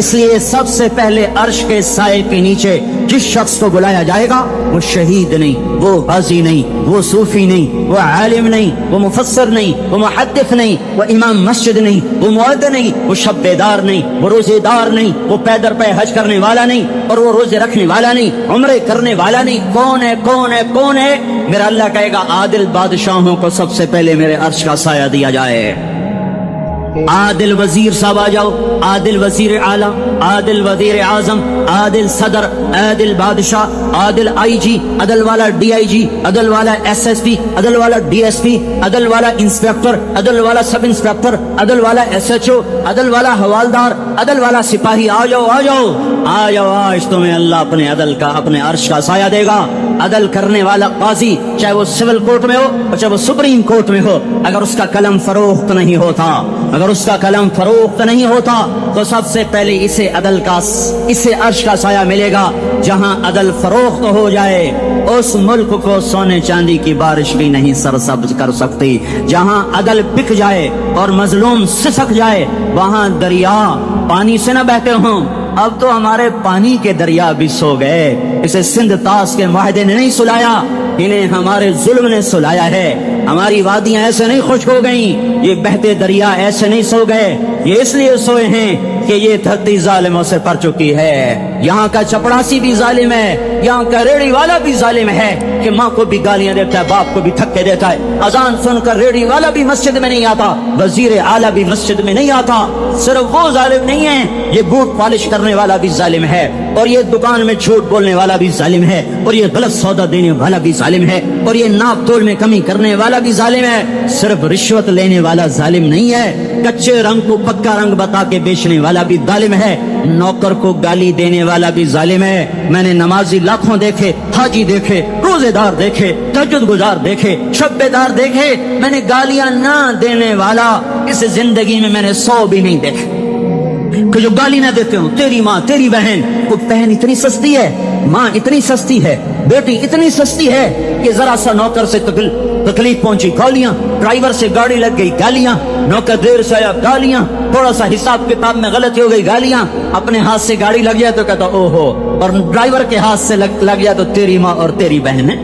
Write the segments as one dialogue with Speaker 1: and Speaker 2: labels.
Speaker 1: اس لیے سب سے پہلے عرش کے سائے کے نیچے جس شخص کو بلایا جائے گا وہ شہید نہیں، وہ غازی نہیں، وہ صوفی نہیں، وہ عالم نہیں، وہ مفسر نہیں، وہ محدث نہیں، وہ امام مسجد نہیں، وہ مؤذن نہیں، وہ شب بیدار نہیں، وہ روزے دار نہیں، وہ پیدر پہ حج کرنے والا نہیں، اور وہ روزے رکھنے والا نہیں، عمرے کرنے والا نہیں۔ کون ہے کون ہے کون ہے؟ میرا اللہ کہے گا عادل بادشاہوں کو سب سے پہلے میرے عرش کا سایہ دیا جائے۔ عادل وزیر صاحب آ جاؤ، عادل وزیر اعلیٰ، عادل وزیر اعظم، عادل صدر، عادل بادشاہ، عادل آئی جی، عدل والا ڈی آئی جی، عدل والا ایس ایس پی، عدل والا ڈی ایس پی، عدل والا انسپیکٹر، عدل والا سب انسپیکٹر، عدل والا ایس ایچ او، عدل والا حوالدار، عدل والا سپاہی، آ جاؤ آ جاؤ آ جاؤ، آج تمہیں اللہ اپنے عدل کا، اپنے عرش کا سایہ دے گا۔ عدل کرنے والا قاضی چاہے وہ سول کورٹ میں ہو اور چاہے وہ سپریم کورٹ میں ہو، اگر اس کا قلم فروخت نہیں ہوتا، اگر اس کا قلم فروخت نہیں ہوتا تو سب سے پہلے اسے عدل کا، اسے عرش کا سایہ ملے گا۔ جہاں عدل فروخت ہو جائے اس ملک کو سونے چاندی کی بارش بھی نہیں سرسبز کر سکتی۔ جہاں عدل بک جائے اور مظلوم سسک جائے وہاں دریا پانی سے نہ بہتے ہوں۔ اب تو ہمارے پانی کے دریا بھی سو گئے، اسے سندھ طاس کے معاہدے نے نہیں سلایا، انہیں ہمارے ظلم نے سلایا ہے۔ ہماری وادیاں ایسے نہیں خشک ہو گئیں، یہ بہتے دریا ایسے نہیں سو گئے، یہ اس لیے سوئے ہیں کہ یہ دھرتی ظالموں سے پر چکی ہے۔ یہاں کا چپڑاسی بھی ظالم ہے، یہاں کا ریڑھی والا بھی ظالم ہے کہ ماں کو بھی گالیاں دیتا ہے، باپ کو بھی تھکے دیتا ہے۔ اذان سن کر ریڑھی والا بھی مسجد میں نہیں آتا، وزیر اعلیٰ بھی مسجد میں نہیں آتا۔ صرف وہ ظالم نہیں ہے، یہ بوٹ پالش کرنے والا بھی ظالم ہے، اور یہ دکان میں جھوٹ بولنے والا بھی ظالم ہے، اور یہ غلط سودا دینے والا بھی ظالم ہے، اور یہ ناپ تول میں کمی کرنے والا بھی ظالم ہے۔ صرف رشوت لینے والا ظالم نہیں ہے، کچے رنگ کو پکا رنگ بتا کے بیچنے والا بھی ظالم ہے، نوکر کو گالی دینے والا بھی ظالم ہے۔ میں نے نمازی لاکھوں دیکھے، حاجی دیکھے، روزے دار دیکھے، تہجد گزار دیکھے، شب بیدار دیکھے، میں نے گالیاں نہ دینے والا اس زندگی میں میں نے 100 بھی نہیں دیکھے کہ جو گالی نہ دیتے ہوں۔ تیری ماں، تیری بہن، کوئی بہن اتنی سستی ہے، ماں اتنی سستی ہے، بیٹی اتنی سستی ہے کہ ذرا سا نوکر سے تکلیف پہنچی گالیاں، ڈرائیور سے گاڑی لگ گئی گالیاں، نوکر دیر سے آیا گالیاں، تھوڑا سا حساب کتاب میں غلطی ہو گئی گالیاں، اپنے ہاتھ سے گاڑی لگ گیا تو کہتا او ہو، اور ڈرائیور کے ہاتھ سے لگ گیا تو تیری ماں اور تیری بہن ہے۔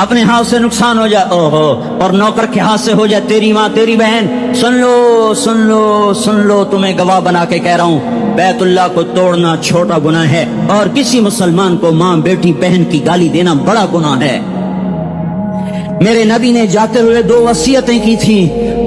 Speaker 1: اپنے ہاتھ سے نقصان ہو جائے او ہو، اور نوکر کے ہاتھ سے ہو جائے تیری ماں تیری بہن۔ سن لو سن لو سن لو، تمہیں گواہ بنا کے کہہ رہا ہوں، بیت اللہ کو توڑنا چھوٹا گناہ ہے، اور کسی مسلمان کو ماں بیٹی بہن کی گالی دینا بڑا گناہ ہے۔ میرے نبی نے جاتے ہوئے 2 وصیتیں کی تھی،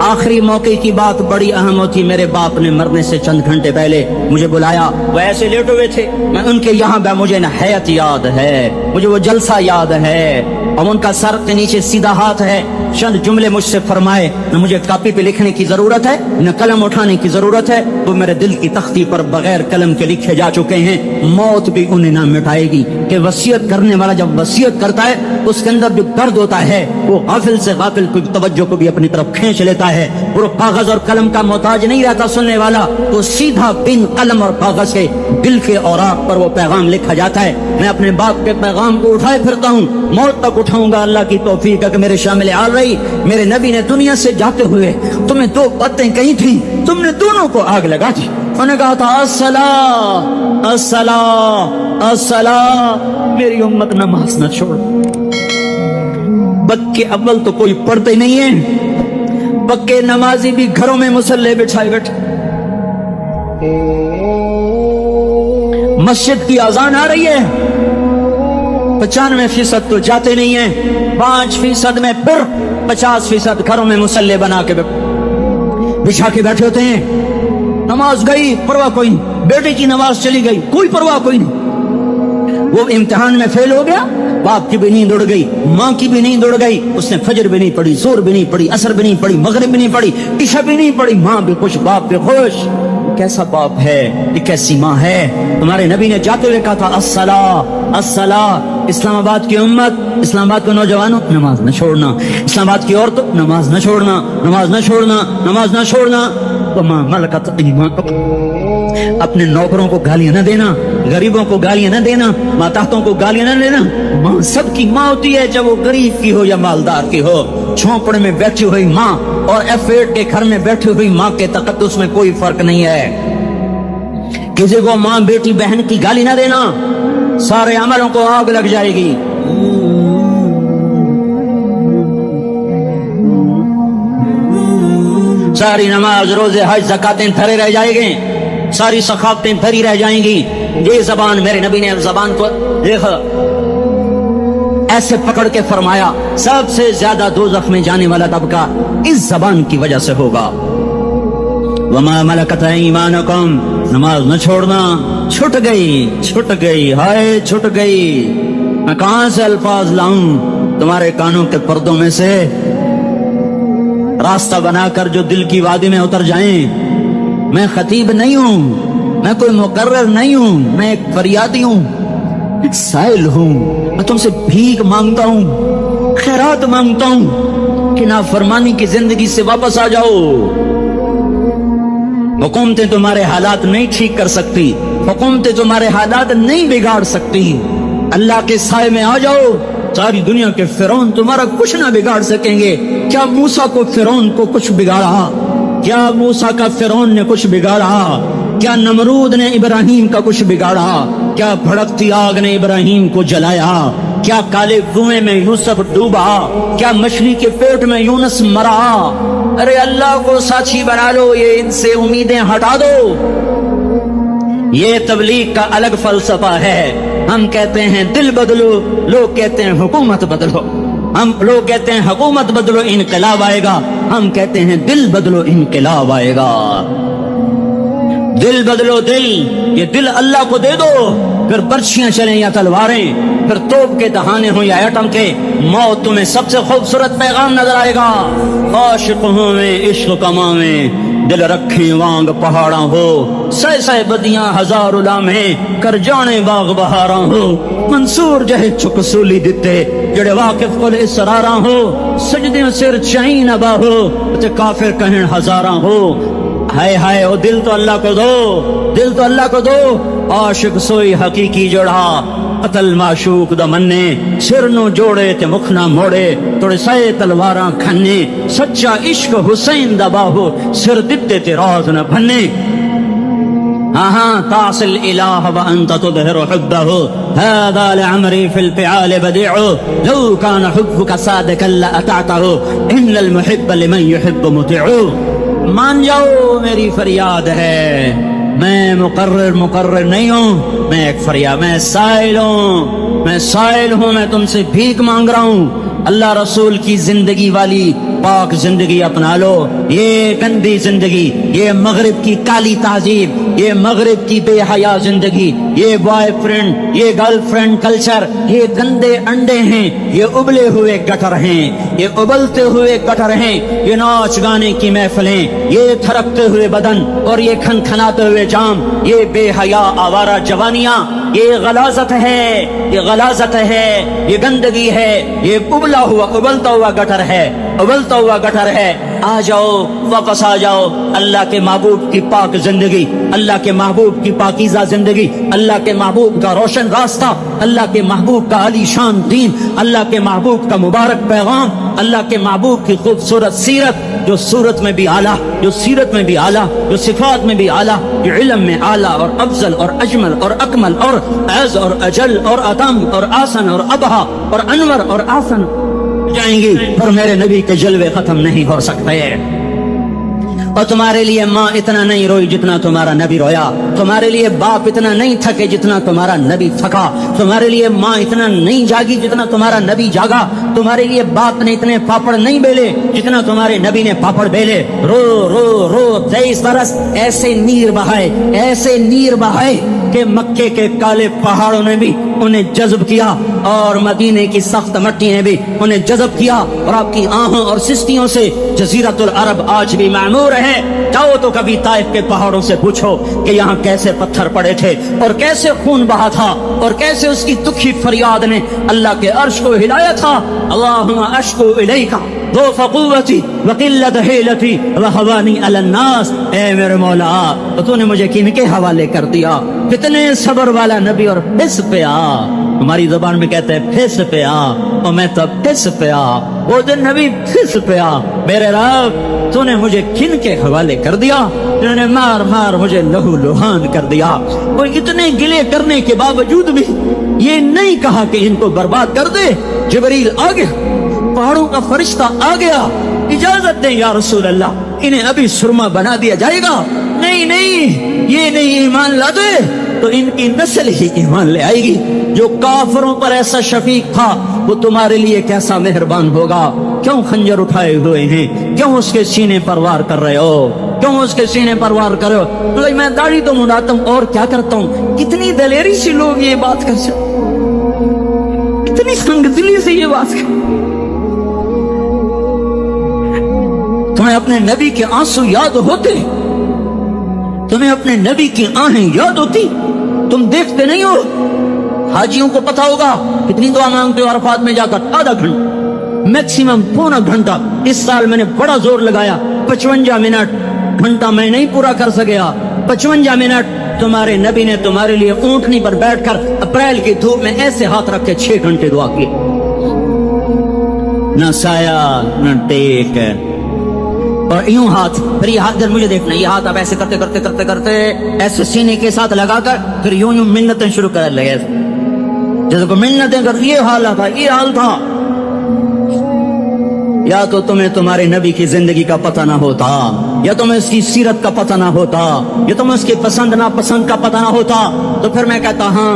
Speaker 1: آخری موقع کی بات بڑی اہم ہوتی۔ میرے باپ نے مرنے سے چند گھنٹے پہلے مجھے بلایا، وہ ایسے لیٹے ہوئے تھے، میں ان کے یہاں مجھے نہ حیات یاد ہے، مجھے وہ جلسہ یاد ہے، اور ان کا سر کے نیچے سیدھا ہاتھ ہے۔ چند جملے مجھ سے فرمائے، نہ مجھے کاپی پہ لکھنے کی ضرورت ہے نہ قلم اٹھانے کی ضرورت ہے، وہ میرے دل کی تختی پر بغیر قلم کے لکھے جا چکے ہیں، موت بھی انہیں نہ مٹائے گی۔ کہ وصیت کرنے والا جب وصیت کرتا ہے اس کے اندر جو درد ہوتا ہے وہ غافل سے غافل کی توجہ کو بھی اپنی طرف کھینچ لیتا ہے، وہ کاغذ اور قلم کا محتاج نہیں رہتا سننے والا، تو سیدھا بن قلم اور کاغذ کے دل کے اوراق پر وہ پیغام لکھا جاتا ہے۔ میں اپنے باپ کے پیغام کو اٹھائے پھرتا ہوں، موت تک اٹھاؤں گا، اللہ کی توفیق ہے کہ میرے شامل آ رہی۔ میرے نبی نے دنیا سے جاتے ہوئے تمہیں 2 باتیں کہی تھیں، تم نے دونوں کو آگ لگا دی۔ انہوں نے کہا تھا الصلاۃ الصلاۃ الصلاۃ، میری امت نماز نہ چھوڑ۔ بک کے اول تو کوئی پڑھتے نہیں ہے، پکے نمازی بھی گھروں میں مصلی بچھائے بیٹھے۔ مسجد کی اذان آ رہی ہے، 95% تو جاتے نہیں ہیں، 5% میں پھر 50% گھروں میں مصلی بنا کے بچھا کے بیٹھے ہوتے ہیں۔ نماز گئی پرواہ کوئی نہیں، بیٹے کی نماز چلی گئی کوئی پرواہ کوئی نہیں، وہ امتحان میں فیل ہو گیا، باپ کی بھی نیند اڑ گئی، ماں کی بھی نیند اڑ گئی، اس نے فجر بھی نہیں پڑھی، زور بھی نہیں پڑھی، عصر بھی نہیں پڑھی، مغرب بھی نہیں پڑھی، عشاء بھی نہیں پڑھی، ماں بھی خوش باپ بھی خوش۔ کیسا باپ ہے یہ، کیسی ماں ہے؟ تمہارے نبی نے جاتے ہوئے کہا تھا الصلاۃ الصلاۃ۔ اسلام آباد کی امت، اسلام آباد کے نوجوانوں، نماز نہ چھوڑنا، اسلام آباد کی عورتوں، نماز نہ چھوڑنا، نماز نہ چھوڑنا، نماز نہ چھوڑنا۔ وما ملکت ایمانکم، اپنے نوکروں کو گالیاں نہ دینا، غریبوں کو گالیاں نہ دینا، ماتحتوں کو گالیاں نہ دینا۔ ماں سب کی ماں ہوتی ہے، چاہے وہ غریب کی ہو یا مالدار کی ہو۔ جھونپڑے میں بیٹھی ہوئی ماں اور F8 کے گھر میں بیٹھی ہوئی ماں کے تقدس میں کوئی فرق نہیں ہے۔ کسی کو ماں بیٹی بہن کی گالی نہ دینا، سارے عملوں کو آگ لگ جائے گی۔ ساری نماز روزے حج زکاتیں دھرے رہ جائیں گے، ساری ثقافتیں دھری رہ جائیں گی۔ یہ زبان، میرے نبی نے زبان کو دیکھا ایسے پکڑ کے فرمایا سب سے زیادہ دوزخ میں جانے والا طبقہ اس زبان کی وجہ سے ہوگا۔ وما ملکت ایمانکم، نماز نہ چھوڑنا، چھٹ گئی، ہائے چھٹ گئی۔ میں کہاں سے الفاظ لاؤں تمہارے کانوں کے پردوں میں سے، راستہ بنا کر جو دل کی وادی میں اتر جائیں۔ میں خطیب نہیں ہوں، میں کوئی مقرر نہیں ہوں، میں ایک فریادی ہوں، ایک سائل ہوں۔ میں تم سے بھیک مانگتا ہوں، خیرات مانگتا ہوں کہ نافرمانی کی زندگی سے واپس آ جاؤ۔ حکومتیں تمہارے حالات نہیں ٹھیک کر سکتی، حکومتیں تمہارے حالات نہیں بگاڑ سکتی۔ اللہ کے سائے میں آ جاؤ، ساری دنیا کے فرعون تمہارا کچھ نہ بگاڑ سکیں گے۔ کیا موسیٰ کو فرعون کو کچھ بگاڑا؟ کیا موسیٰ کا فرعون نے کچھ بگاڑا؟ کیا نمرود نے ابراہیم کا کچھ بگاڑا؟ کیا بھڑکتی آگ نے ابراہیم کو جلایا؟ کیا کالے کنویں میں یوسف ڈوبا؟ کیا مچھلی کے پیٹ میں یونس مرا؟ ارے اللہ کو ساتھی بنا لو، یہ ان سے امیدیں ہٹا دو۔ یہ تبلیغ کا الگ فلسفہ ہے۔ ہم کہتے ہیں دل بدلو، لوگ کہتے ہیں حکومت بدلو۔ ہم لوگ کہتے ہیں حکومت بدلو انقلاب آئے گا، ہم کہتے ہیں دل بدلو انقلاب آئے گا۔ دل بدلو، دل، یہ دل اللہ کو دے دو، پھر برچیاں چلیں یا تلواریں، پھر توپ کے دہانے ہوں یا ایٹم کے، موت تمہیں سب سے خوبصورت پیغام نظر آئے گا۔ عاشق ہوں میں عشق کماویں، دل رکھیں وانگ پہاڑاں ہو، سہ بدیاں ہزار لامے کر جانے باغ بہاراں ہو۔ منصور جہے چک سولی دتے جڑے واقف کل اسراراں ہو، سجدیوں سر چاہیں نبا ہو تے کافر کہیں ہزاراں ہو۔ ہائے ہائے او دل تو اللہ کو دو، دل تو اللہ کو دو۔ عاشق سوئی حقیقی جوڑا، قتل معشوق دا مننے، سر نو جوڑے تے مکھ نہ موڑے، توڑے سائے تلواراں کھنے، سچا عشق حسین دا باہو، سر دتے تے راز نہ بھنے۔ تعصي الإله وأنت تظهر حبه، هذا لعمري في الفعال بديع، لو كان حبك صادقا لأطعته، إن المحب لمن يحب مطيع۔ مان جاؤ میری فریاد ہے، میں مقرر نہیں ہوں، میں ایک فریاد، میں سائل ہوں، میں تم سے بھیک مانگ رہا ہوں۔ اللہ رسول کی زندگی والی پاک زندگی اپنا لو۔ یہ گندی زندگی، یہ مغرب کی کالی تہذیب، یہ مغرب کی بے حیا زندگی، یہ بوائے فرینڈ، یہ گرل فرینڈ کلچر، یہ گندے انڈے ہیں، یہ ابلے ہوئے گٹر ہیں، یہ ابلتے ہوئے گٹر ہیں، یہ ناچ گانے کی محفلیں، یہ تھرکتے ہوئے بدن اور یہ کھنکھناتے ہوئے جام، یہ بے حیا آوارہ جوانیاں، یہ غلاظت ہے، یہ غلاظت ہے، یہ گندگی ہے، یہ ابلتا ہوا گٹر ہے، ابلتا ہوا گٹر ہے۔ آ جاؤ، واپس آ جاؤ، اللہ کے محبوب کی پاک زندگی، اللہ کے محبوب کی پاکیزہ زندگی، اللہ کے محبوب کا روشن راستہ، اللہ کے محبوب کا علی شان دین، اللہ کے محبوب کا مبارک پیغام، اللہ کے محبوب کی خوبصورت سیرت، جو صورت میں بھی اعلیٰ، جو سیرت میں بھی اعلیٰ، جو صفات میں بھی اعلیٰ، جو علم میں اعلیٰ اور افضل اور اجمل اور اکمل اور اعز اور اجل اور اتم اور آسن اور ابہا اور انور اور آسن جائیں گی، پر میرے نبی کے جلوے ختم نہیں ہو سکتے۔ اور تمہارے لیے ماں اتنا نہیں روئی جتنا تمہارا نبی رویا، تمہارے لیے باپ اتنا نہیں تھکے جتنا تمہارا نبی تھکا، تمہارے لیے ماں اتنا نہیں جاگی جتنا تمہارا نبی جاگا، تمہارے لیے باپ نے اتنے پاپڑ نہیں بیلے جتنا تمہارے نبی نے پاپڑ بیلے۔ رو رو رو 23 برس ایسے نیر بہائے کہ مکے کے کالے پہاڑوں نے بھی انہیں جذب کیا اور مدینے کی سخت مٹی نے بھی انہیں جذب کیا، اور آپ کی آہوں اور سستیوں سے جزیرۃ العرب آج بھی معمور ہے۔ جاؤ تو کبھی طائف کے پہاڑوں سے پوچھو کہ یہاں کیسے پتھر پڑے تھے اور کیسے خون بہا تھا اور کیسے اس کی دکھی فریاد نے اللہ کے عرش کو ہلایا تھا۔ اللہم اشکو الیکا ضعف قوتی وقلت حیلتی وہوانی علی الناس، اے میرے مولا تو نے مجھے کن کے حوالے کر دیا؟ کتنے صبر والا نبی، اور پھس پہ آ، ہماری زبان میں کہتے ہیں پھس پہ آ، اور میں تو پھس پہ آ، وہ دن نبی پھس پہ آ، میرے رب تو نے مجھے کن کے حوالے کر دیا؟ انہوں نے مار مار مجھے لہو لہان کر دیا۔ وہ اتنے گلے کرنے کے باوجود بھی یہ نہیں کہا کہ ان کو برباد کر دے۔ جبریل آ گیا، پہاڑوں کا فرشتہ آ گیا، اجازت دیں یا رسول اللہ، انہیں ابھی سرما بنا دیا جائے گا؟ نہیں نہیں، یہ نہیں ایمان لا دے تو ان کی نسل ہی ایمان لے آئے گی۔ جو کافروں پر ایسا شفیق تھا وہ تمہارے لیے کیسا مہربان ہوگا؟ کیوں خنجر اٹھائے ہوئے ہیں؟ کیوں اس کے سینے پر وار کر رہے ہو؟ کیوں اس کے سینے پر وار کر رہے ہو؟ میں داڑھی تو منڈاتا ہوں اور کیا کرتا ہوں۔ کتنی دلیری سے لوگ یہ بات کر سکتے، کتنی سنگ دلی سے یہ بات کر۔ تمہیں اپنے نبی کے آنسو یاد ہوتے؟ تمہیں اپنے نبی کی آہیں یاد ہوتی؟ تم دیکھتے نہیں ہو؟ حاجیوں کو پتا ہوگا کتنی دعا مانگتے ہو عرفات میں جا کر؟ آدھا گھنٹہ، میکسیمم پونا گھنٹہ۔ اس سال میں نے بڑا زور لگایا، 55 منٹ، گھنٹہ میں نہیں پورا کر سکیا، 55 منٹ تمہارے نبی نے تمہارے لیے اونٹنی پر بیٹھ کر اپریل کی دھوپ میں ایسے ہاتھ رکھ کے 6 گھنٹے دعا کی، نہ سایہ نہ ٹیک، اور یوں ہاتھ، پھر یہ ہاتھ مجھے دیکھنا، یہ ہاتھ اب ایسے کرتے کرتے کرتے کرتے ایسے سینے کے ساتھ لگا کر پھر یوں یوں منتیں شروع کر لگے، جیسے کو منتیں کر، یہ حال تھا، یہ حال تھا۔ یا تو تمہیں تمہارے نبی کی زندگی کا پتہ نہ ہوتا، یا تمہیں اس کی سیرت کا پتہ نہ ہوتا، یا تمہیں اس کی پسند ناپسند کا پتہ نہ ہوتا، تو پھر میں کہتا ہاں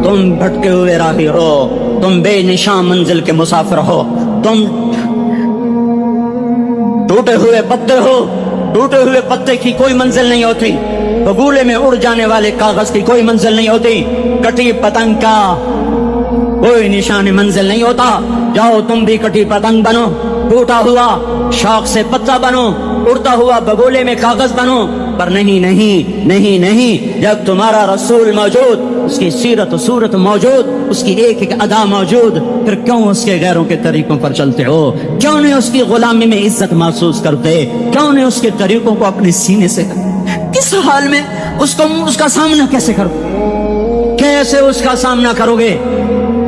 Speaker 1: تم بھٹکے ہوئے راہی ہو، تم بے نشان منزل کے مسافر ہو، تم ٹوٹے ہوئے پتے ہو، ٹوٹے ہوئے پتے کی کوئی منزل نہیں ہوتی، بگولے میں اڑ جانے والے کاغذ کی کوئی منزل نہیں ہوتی، کٹی پتنگ کا کوئی نشان منزل نہیں ہوتا۔ جاؤ تم بھی کٹی پتنگ بنو، ٹوٹا ہوا شوق سے پتا بنو، اڑتا ہوا بگولے میں کاغذ بنو، پر نہیں نہیں نہیں نہیں، جب تمہارا رسول موجود، اس کی سیرت و صورت موجود، اس کی ایک ایک ادا موجود، پھر کیوں اس کے غیروں کے طریقوں پر چلتے ہو؟ کیوں نہیں اس کی غلامی میں عزت محسوس کرتے؟ کیوں نہیں اس کے طریقوں کو اپنے سینے سے؟ کس حال میں اس کا سامنا کیسے کرو؟ کیسے اس کا سامنا کرو گے؟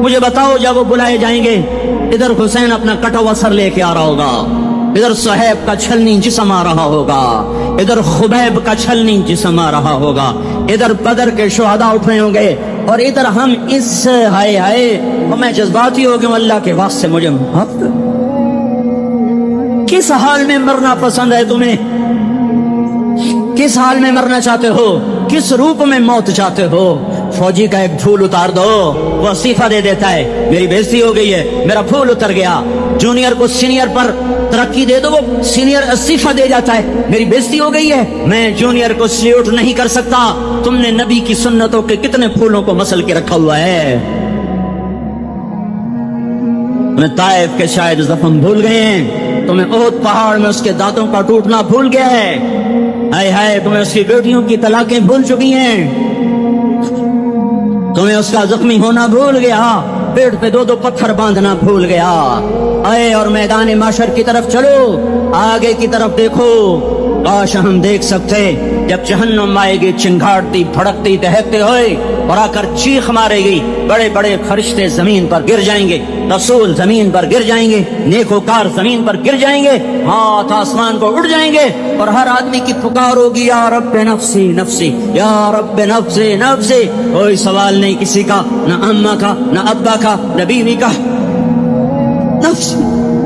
Speaker 1: مجھے بتاؤ، جب وہ بلائے جائیں گے، ادھر حسین اپنا کٹا ہوا سر لے کے آ رہا ہوگا، ادھر صہیب کا چھلنی جسم آ رہا ہوگا، ادھر خبیب کا چھلنی جسم آ رہا ہوگا، ادھر بدر کے شہداء اٹھ رہے ہوں گے، اور ادھر ہم اس ہائے ہائے، اور میں جذباتی ہو گیا، اللہ کے واسطے مجھے معاف کر۔ کس حال میں مرنا پسند ہے تمہیں؟ کس حال میں مرنا چاہتے ہو؟ کس روپ میں موت چاہتے ہو؟ فوجی کا ایک پھول اتار دو، وہ استعفیٰ دے دیتا ہے، میری بےزتی ہو گئی ہے، میرا پھول اتر گیا۔ جونیئر کو سینئر پر ترقی دے دو، وہ سینئر استعفیٰ دے جاتا ہے، میری بےزتی ہو گئی ہے، میں جونیئر کو سلیوٹ نہیں کر سکتا۔ تم نے نبی کی سنتوں کے کتنے پھولوں کو مسل کے رکھا ہوا ہے؟ تمہیں طائف کے شاید زخم بھول گئے ہیں، تمہیں احد پہاڑ میں اس کے دانتوں کا ٹوٹنا بھول گیا ہے، ہائے ہائے تمہیں اس کی بیٹیوں کی طلاقیں بھول چکی ہیں، تمہیں اس کا زخمی ہونا بھول گیا، پیٹ پہ 2 پتھر باندھنا بھول گیا۔ آئے اور میدان معاشر کی طرف چلو، آگے کی طرف دیکھو، کاش ہم دیکھ سکتے جب جہنم آئے گی چنگھاڑتی بھڑکتی دہکتے ہوئے اور آ کر چیخ مارے گی، بڑے بڑے فرشتے زمین پر گر جائیں گے، رسول زمین پر گر جائیں گے، نیکوکار زمین پر گر جائیں گے، ہاتھ آسمان کو اڑ جائیں گے، اور ہر آدمی کی پکار ہوگی، یا رب نفسی نفسی، یا رب نفسی نفسی۔ کوئی سوال نہیں کسی کا، نہ اماں کا، نہ ابا کا، نہ بیوی کا، نفس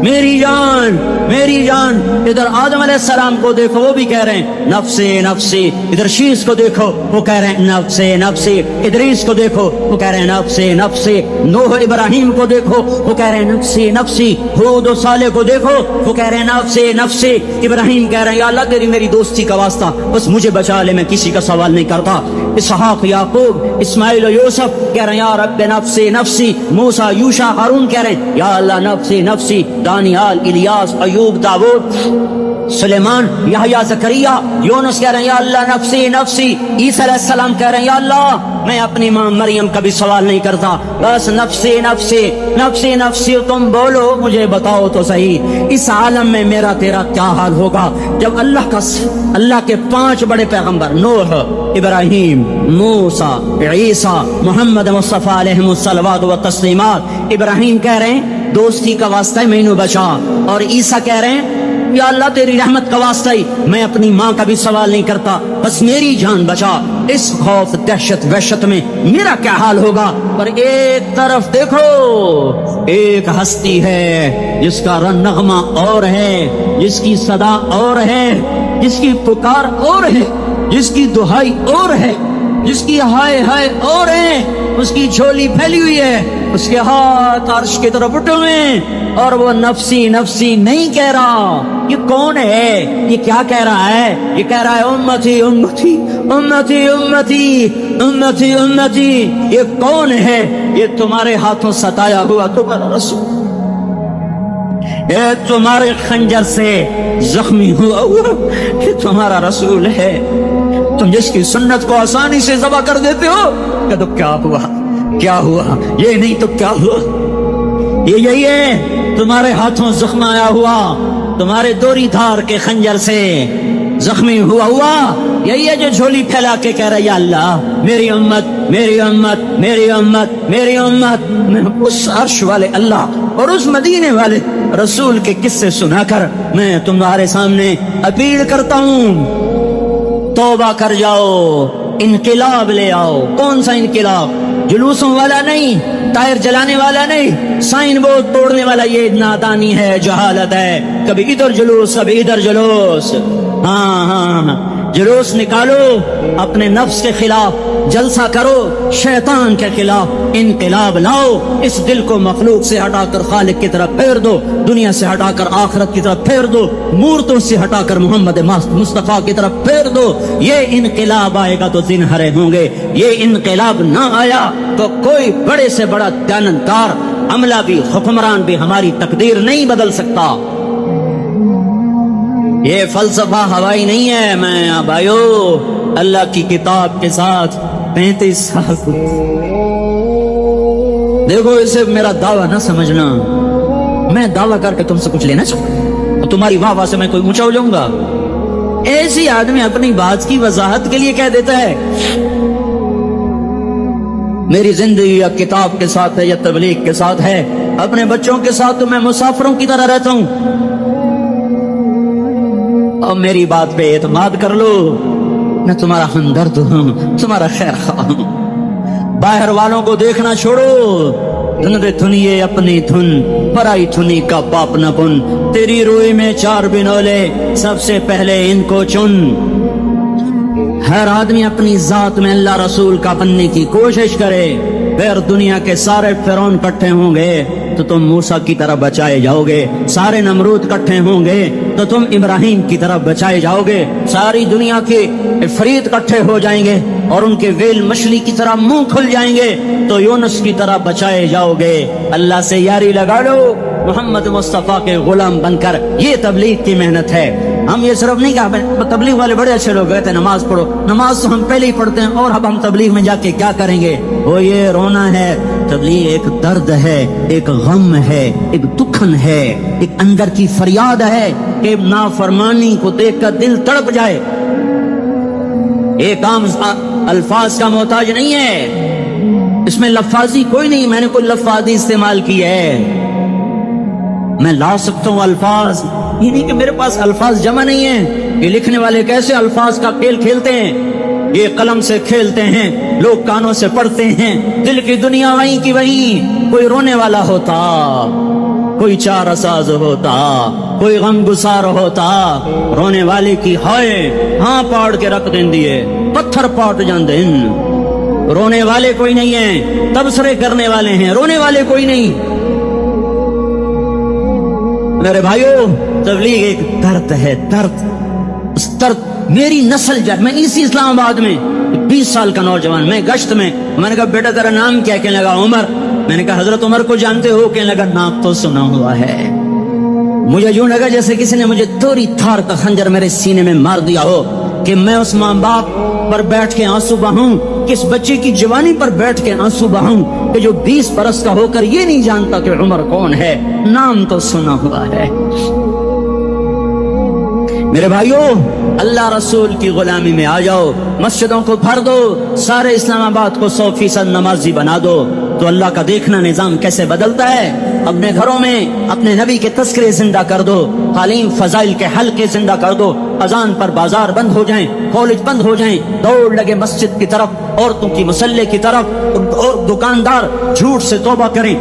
Speaker 1: میری جان میری جان۔ ادھر آدم علیہ السلام کو دیکھو، وہ بھی کہہ رہے ہیں نفسی نفسی، ادھر شیش کو دیکھو، وہ کہہ رہے ہیں نفسی نفسی، ادریس کو دیکھو، وہ کہہ رہے ہیں نفسی نفسی، نوح ابراہیم کو دیکھو، وہ کہہ رہے ہیں نفسی نفسی، ہود و صالح کو دیکھو، وہ کہہ رہے ہیں نفسی نفسی۔ ابراہیم کہہ رہے ہیں یا اللہ تیری میری دوستی کا واسطہ، بس مجھے بچا لے، میں کسی کا سوال نہیں کرتا۔ اسحاق یعقوب اسماعیل و یوسف کہہ رہے ہیں یا رب نفسی نفسی۔ موسیٰ یوشع ہارون کہہ رہے ہیں یا اللہ نفسی نفسی۔ دانیال الیاس ایوب داؤد سلیمان، یحییٰ، زکریا، یونس کہہ رہے ہیں یا اللہ نفسی نفسی، عیسیٰ علیہ السلام کہہ رہے ہیں یا اللہ میں اپنی ماں مریم کا بھی سوال نہیں کرتا، بس نفسی نفسی نفسی نفسی، تم بولو مجھے بتاؤ تو صحیح اس عالم میں میرا تیرا کیا حال ہوگا جب اللہ کے 5 بڑے پیغمبر نوح، ابراہیم، موسیٰ، عیسیٰ، محمد مصطفیٰ علیہ الصلوات و تسلیمات، ابراہیم کہہ رہے ہیں دوستی کا واسطہ ہے مینو بچا، اور عیسیٰ کہہ رہے ہیں یا اللہ تیری رحمت کا واسطہ ہی میں اپنی ماں کا بھی سوال نہیں کرتا، بس میری جان بچا۔ اس خوف دہشت وحشت میں میرا کیا حال ہوگا؟ پر ایک طرف دیکھو، ایک ہستی ہے جس کا نغمہ اور ہے، جس کی صدا اور ہے، جس کی پکار اور ہے، جس کی دہائی اور ہے، جس کی ہائے ہائے اور ہے، اس کی جھولی پھیلی ہوئی ہے، اس کے ہاتھ عرش کی طرف اٹھے ہوئے ہیں، اور وہ نفسی نفسی نہیں کہہ رہا۔ یہ کون ہے؟ یہ کیا کہہ رہا ہے؟ یہ کہہ رہا ہے امتی امتی امتی امتی امتی امتی۔ یہ کون ہے؟ یہ تمہارے ہاتھوں ستایا ہوا تمہارا رسول، یہ تمہارے خنجر سے زخمی ہوا یہ تمہارا رسول ہے۔ تم جس کی سنت کو آسانی سے ذبح کر دیتے ہو، کہ تو کیا ہوا کیا ہوا، یہ نہیں تو کیا ہوا، یہ یہی ہے تمہارے ہاتھوں زخم آیا ہوا، تمہارے دوری دھار کے خنجر سے زخمی ہوا یہی ہے جو جھولی پھیلا کے کہہ رہا ہے یا اللہ میری امت میری امت میری امت میری امت۔ میں اس عرش والے اللہ اور اس مدینے والے رسول کے قصے سنا کر میں تمہارے سامنے اپیل کرتا ہوں، توبہ کر جاؤ، انقلاب لے آؤ۔ کون سا انقلاب؟ جلوسوں والا نہیں، ٹائر جلانے والا نہیں، سائن بورڈ توڑنے والا، یہ نادانی ہے، جہالت ہے، کبھی ادھر جلوس کبھی ادھر جلوس۔ ہاں جلوس نکالو اپنے نفس کے خلاف، جلسہ کرو شیطان کے خلاف، انقلاب لاؤ، اس دل کو مخلوق سے ہٹا کر خالق کی طرف پھیر دو، دنیا سے ہٹا کر آخرت کی طرف پھیر دو، مورتوں سے ہٹا کر محمد مصطفیٰ کی طرف پھیر دو۔ یہ انقلاب آئے گا تو دن ہرے ہوں گے، یہ انقلاب نہ آیا تو کوئی بڑے سے بڑا دیانتدار عملہ بھی، حکمران بھی ہماری تقدیر نہیں بدل سکتا۔ یہ فلسفہ ہوائی نہیں ہے۔ میں بھائیو اللہ کی کتاب کے ساتھ 35 سال دیکھو، اسے میرا دعویٰ نہ سمجھنا، میں دعویٰ کر کے تم سے کچھ لینا چاہتا، تمہاری واہ سے میں کوئی اونچا ہو جاؤں گا؟ ایسی آدمی اپنی بات کی وضاحت کے لیے کہہ دیتا ہے میری زندگی یا کتاب کے ساتھ ہے یا تبلیغ کے ساتھ ہے، اپنے بچوں کے ساتھ تو میں مسافروں کی طرح رہتا ہوں، اور میری بات پہ اعتماد کر لو، میں تمہارا ہمدرد ہوں، تمہارا خیر خواہ ہوں۔ باہر والوں کو دیکھنا چھوڑو، دھن دے دھنیے اپنی دھن، پرائی دھنی کا باپ نہ بن، تیری روئی میں 4 بنولے، سب سے پہلے ان کو چن۔ ہر آدمی اپنی ذات میں اللہ رسول کا بننے کی کوشش کرے، پھر دنیا کے سارے فرعون اکٹھے ہوں گے تو تم موسیٰ کی طرح بچائے جاؤ گے، سارے نمرود اکٹھے ہوں گے تو تم ابراہیم کی طرح بچائے جاؤ گے، ساری دنیا کے عفریت اکٹھے ہو جائیں گے اور ان کے ویل مچھلی کی طرح منہ کھل جائیں گے تو یونس کی طرح بچائے جاؤ گے۔ اللہ سے یاری لگا لو، محمد مصطفیٰ کے غلام بن کر، یہ تبلیغ کی محنت ہے۔ ہم یہ صرف نہیں کہا تبلیغ والے بڑے اچھے لوگ کہتے ہیں نماز پڑھو، نماز تو ہم پہلے ہی پڑھتے ہیں، اور اب ہم تبلیغ میں جا کے کیا کریں گے؟ وہ یہ رونا ہے، تبلیغ ایک درد ہے، ایک غم ہے، ایک دکھن ہے، ایک اندر کی فریاد ہے کہ نافرمانی کو دیکھ کر دل تڑپ جائے۔ ایک عام الفاظ کا محتاج نہیں ہے، اس میں لفاظی کوئی نہیں، میں نے کوئی لفاظی استعمال کی ہے، میں لا سکتا ہوں الفاظ، یہ نہیں کہ میرے پاس الفاظ جمع نہیں ہیں۔ یہ لکھنے والے کیسے الفاظ کا کھیل کھیلتے ہیں، یہ قلم سے کھیلتے ہیں، لوگ کانوں سے پڑھتے ہیں، دل کی دنیا وہیں کی وہیں۔ کوئی رونے والا ہوتا، کوئی چار ساز ہوتا، کوئی غم گسار ہوتا، رونے والے کی ہائے ہاں پاڑ کے رکھ دیں دیے، پتھر پاٹ جان دیں۔ رونے والے کوئی نہیں ہیں، تبصرے کرنے والے ہیں، رونے والے کوئی نہیں۔ میرے بھائیو تبلیغ ایک درد ہے، درد، اس درد میری نسل جائے۔ میں اسی اسلام آباد میں 20 سال کا نوجوان، میں گشت میں نے کہا بیٹا تیرا نام کیا؟ کہنے لگا عمر۔ میں نے کہا حضرت عمر کو جانتے ہو؟ کہنے لگا نام تو سنا ہوا ہے۔ مجھے یوں لگا جیسے کسی نے مجھے توری تھار کا خنجر میرے سینے میں مار دیا ہو کہ میں اس ماں باپ پر بیٹھ کے آنسو بہاؤں، کس بچے کی جوانی پر بیٹھ کے آنسو بہاؤں کہ جو 20 برس کا ہو کر یہ نہیں جانتا کہ عمر کون ہے، نام تو سنا ہوا ہے۔ میرے بھائیوں، اللہ رسول کی غلامی میں آ جاؤ، مسجدوں کو بھر دو، سارے اسلام آباد کو 100% نمازی بنا دو، تو اللہ کا دیکھنا نظام کیسے بدلتا ہے۔ اپنے گھروں میں اپنے نبی کے تذکرے زندہ کر دو، تعلیم فضائل کے حلقے زندہ کر دو، اذان پر بازار بند ہو جائیں، کالج بند ہو جائیں، دوڑ لگے مسجد کی طرف، عورتوں کی مصلے کی طرف، اور دکاندار جھوٹ سے توبہ کریں،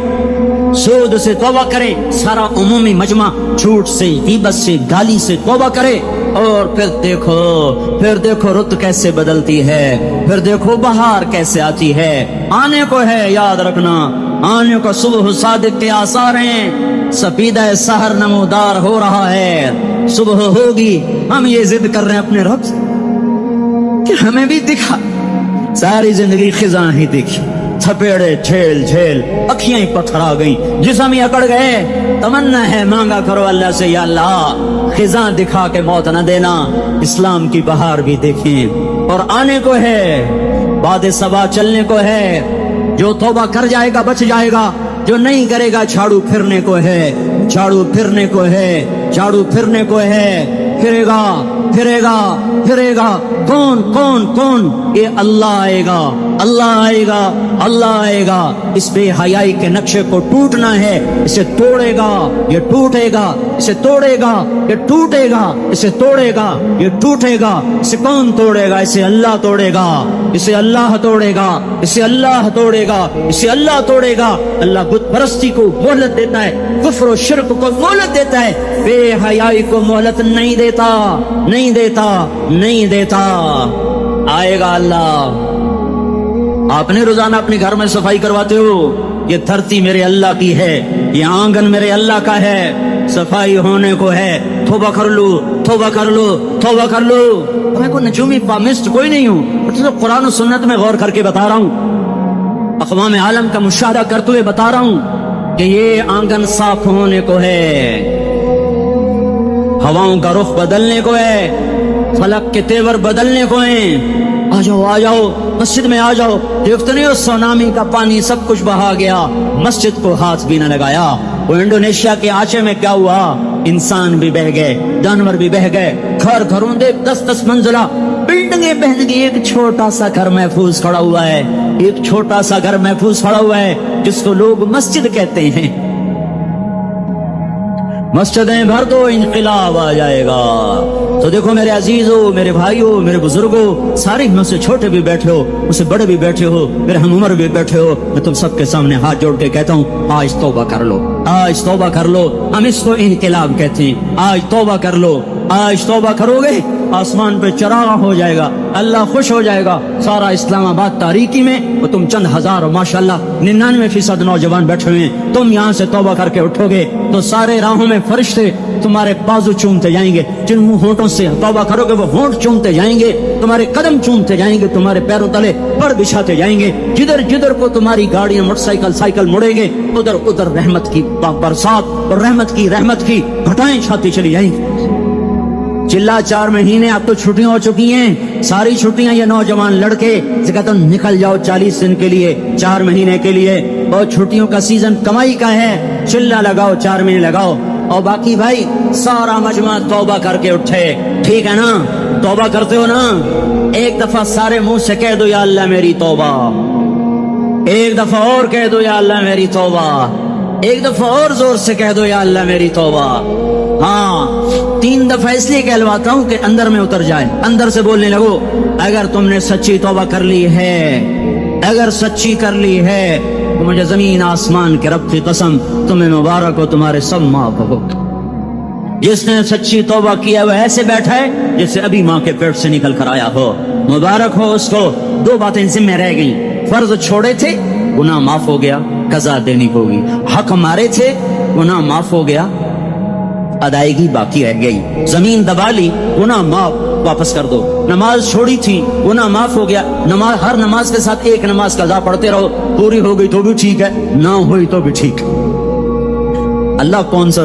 Speaker 1: سود سے توبہ کریں، سارا عمومی مجمع جھوٹ سے، غیبت سے، گالی سے توبہ کرے، اور پھر دیکھو رت کیسے بدلتی ہے، پھر دیکھو بہار کیسے آتی ہے۔ آنے کو ہے، یاد رکھنا، آنے کو صبح صادق کے آثار ہیں، سپیدہ سحر نمودار ہو رہا ہے، صبح ہوگی۔ ہم یہ ضد کر رہے ہیں اپنے رب سے کہ ہمیں بھی دکھا، ساری زندگی خزاں ہی دکھی، تھپیڑے جھیل جھیل، اکھیاں ہی پتھر آ گئیں، جسم ہی اکڑ گئے۔ تمنا ہے مانگا کرو اللہ سے، یا اللہ خزاں دکھا کے موت نہ دینا، اسلام کی بہار بھی دیکھیں، اور آنے کو ہے، باد صبا چلنے کو ہے۔ جو توبہ کر جائے گا بچ جائے گا، جو نہیں کرے گا جھاڑو پھرنے کو ہے، جھاڑو پھرنے کو ہے، جھاڑو پھرنے کو ہے، پھرے گا پھرے گا پھرے گا۔ کون کون کون؟ یہ اللہ آئے گا، اللہ آئے گا، اللہ آئے گا۔ اس بے حیائی کے نقشے کو ٹوٹنا ہے، اسے توڑے گا، یہ ٹوٹے گا، اسے توڑے گا، یہ ٹوٹے گا، اسے توڑے گا، یہ ٹوٹے گا۔ اسے کون توڑے گا؟ اسے اللہ توڑے گا، اسے اللہ توڑے گا، اسے اللہ توڑے گا، اسے اللہ توڑے گا۔ اللہ بت پرستی کو مہلت دیتا ہے، کفر و شرک کو مہلت دیتا ہے، بے حیائی کو مہلت نہیں دیتا، نہیں دیتا، نہیں دیتا۔ آئے گا اللہ۔ آپ نے روزانہ اپنے گھر میں صفائی کرواتے ہو، یہ دھرتی میرے اللہ کی ہے، یہ آنگن میرے اللہ کا ہے، صفائی ہونے کو ہے، توبہ کر لو، توبہ کر لو، توبہ کر لو۔ میں کوئی نجومی پامسٹ کوئی نہیں ہوں، میں تو قرآن و سنت میں غور کر کے بتا رہا ہوں، اقوام عالم کا مشاہدہ کرتے ہوئے بتا رہا ہوں کہ یہ آنگن صاف ہونے کو ہے، ہواؤں کا رخ بدلنے کو ہے، فلک کے تیور بدلنے کو ہیں۔ آ جاؤ آ جاؤ، مسجد میں آ جاؤ۔ دیکھتے نہیں ہو سونامی کا پانی سب کچھ بہا گیا، مسجد کو ہاتھ بھی نہ لگایا۔ وہ انڈونیشیا کے آنچے میں کیا ہوا؟ انسان بھی بہ گئے، جانور بھی بہ گئے، گھر گھروں دے 10-10 منزلہ بلڈنگیں بہن گئی، ایک چھوٹا سا گھر محفوظ کھڑا ہوا ہے، ایک چھوٹا سا گھر محفوظ کھڑا ہوا ہے جس کو لوگ مسجد کہتے ہیں۔ مسجدیں بھر دو، انقلاب آ جائے گا۔ تو دیکھو میرے عزیزوں، میرے بھائیوں، میرے بزرگوں، سارے مجھ سے چھوٹے بھی بیٹھے ہو، مجھ سے بڑے بھی بیٹھے ہو، میرے ہم عمر بھی بیٹھے ہو، میں تم سب کے سامنے ہاتھ جوڑ کے کہتا ہوں، آج توبہ کر لو، آج توبہ کر لو۔ ہم اس کو انقلاب کہتے ہیں۔ آج توبہ کر لو، آج توبہ کرو گے، آسمان پہ چراغ ہو جائے گا، اللہ خوش ہو جائے گا۔ سارا اسلام آباد تاریکی میں وہ تم چند ہزار، ماشاءاللہ 99% نوجوان بیٹھے ہوئے ہیں، تم یہاں سے توبہ کر کے اٹھو گے تو سارے راہوں میں فرشتے تمہارے بازو چومتے جائیں گے، جن منہ ہونٹوں سے توبہ کرو گے وہ ہونٹ چومتے جائیں گے، تمہارے قدم چومتے جائیں گے، تمہارے پیروں تلے پر بچھاتے جائیں گے، جدھر جدھر کو تمہاری گاڑیاں موٹر سائیکل سائیکل مڑیں گے، ادھر ادھر رحمت کی برسات اور رحمت کی گھٹائیں چھاتی چلی جائیں گی۔ چلا 4 مہینے اب تو چھٹیاں ہو چکی ہیں، ساری چھٹیاں یہ نوجوان لڑکے سے کہتا ہوں نکل جاؤ 40 دن کے لیے، 4 مہینے کے لیے، اور چھٹیوں کا سیزن کمائی کا ہے، چلا لگاؤ، 4 مہینے لگاؤ، اور باقی بھائی سارا مجمع توبہ کر کے اٹھے۔ ٹھیک ہے نا؟ توبہ کرتے ہو نا؟ ایک دفعہ سارے منہ سے کہہ دو یا اللہ میری توبہ، ایک دفعہ اور کہہ دو یا اللہ میری توبہ، ایک دفعہ اور زور سے کہہ دو یا اللہ میری توبہ۔ ہاں 3 دفعہ اس لیے کہلواتا ہوں کہ اندر میں اتر جائے، اندر سے بولنے لگو۔ اگر تم نے سچی توبہ کر لی ہے، اگر سچی کر لی ہے تو مجھے زمین آسمان کے رب کی قسم تمہیں مبارک ہو، تمہارے سب معاف ہو۔ جس نے سچی توبہ کیا وہ ایسے بیٹھا ہے جیسے ابھی ماں کے پیٹ سے نکل کر آیا ہو، مبارک ہو اس کو۔ 2 باتیں ذمہ رہ گئیں، فرض چھوڑے تھے، گناہ معاف ہو گیا، قضا دینی ہوگی، حق مارے تھے، گناہ معاف ہو گیا، ادائیگی باقی رہ گئی، زمین دبا لی، گناہ معاف، واپس کر دو، نماز چھوڑی تھی، گناہ معاف ہو گیا، نماز ہر نماز کے ساتھ ایک نماز قضا پڑھتے رہو، پوری ہو گئی تو بھی ٹھیک ہے، نہ ہوئی تو بھی ٹھیک۔ اللہ کون سا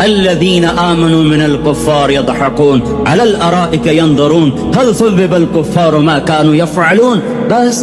Speaker 1: الذين آمنوا من الكفار يضحكون على الأرائك ينظرون هل ثوب الكفار ما كانوا يفعلون. بس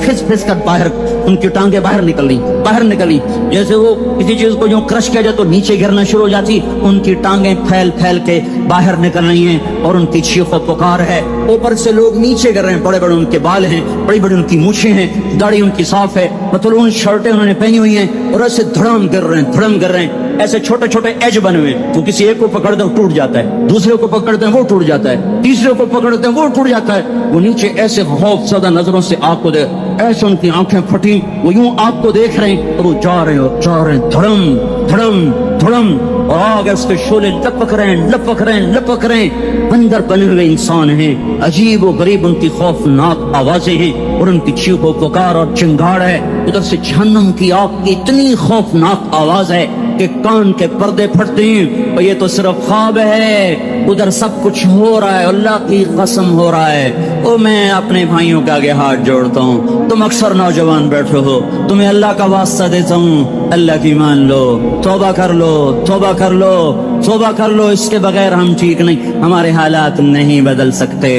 Speaker 1: پھس پھس کر باہر ان کی ٹانگیں باہر نکلی جیسے وہ کسی چیز کو جو کرش کیا جائے تو نیچے گرنا شروع ہو جاتی. ان کی ٹانگیں پھیل پھیل کے باہر نکل رہی ہیں اور ان کی چیخ و پکار ہے. اوپر سے لوگ نیچے گر رہے ہیں, بڑے بڑے ان کے بال ہیں, بڑی بڑی ان کی مونچھیں ہیں, داڑھی ان کی صاف ہے, پتلون شرٹیں انہوں نے پہنی ہوئی ہیں اور ایسے دھڑم گر رہے ہیں. ایسے چھوٹے چھوٹے ایج بنے ہوئے ہیں, تو کسی ایک کو پکڑتے ہیں ٹوٹ جاتا ہے, دوسرے کو پکڑتے ہیں وہ ٹوٹ جاتا ہے, تیسرے کو پکڑتے ہیں وہ ٹوٹ جاتا ہے. وہ نیچے ایسے خوف زدہ نظروں سے آپ کو دیکھ, ایسے ان کی آنکھیں پھٹی, وہ یوں آپ کو دیکھ رہے ہیں اور وہ جا رہے ہیں دھڑم دھڑم دھڑم, اور آگے اس کے شعلے لپک رہے ہیں. بندر بنے ہوئے انسان ہیں, عجیب و غریب ان کی خوفناک آوازیں ہیں اور ان کی چیخ و پکار اور چنگاڑ ہے. ادھر سے جہنم کی آگ کی اتنی خوفناک آواز ہے کہ کان کے پردے پھٹتے ہیں, اور یہ تو صرف خواب ہے, ادھر سب کچھ ہو رہا ہے, اللہ کی قسم ہو رہا ہے. او میں اپنے بھائیوں کے آگے ہاتھ جوڑتا ہوں, تم اکثر نوجوان بیٹھے ہو, تمہیں اللہ کا واسطہ دیتا ہوں, اللہ کی مان لو, توبہ کر لو, اس کے بغیر ہم ٹھیک نہیں, ہمارے حالات نہیں بدل سکتے.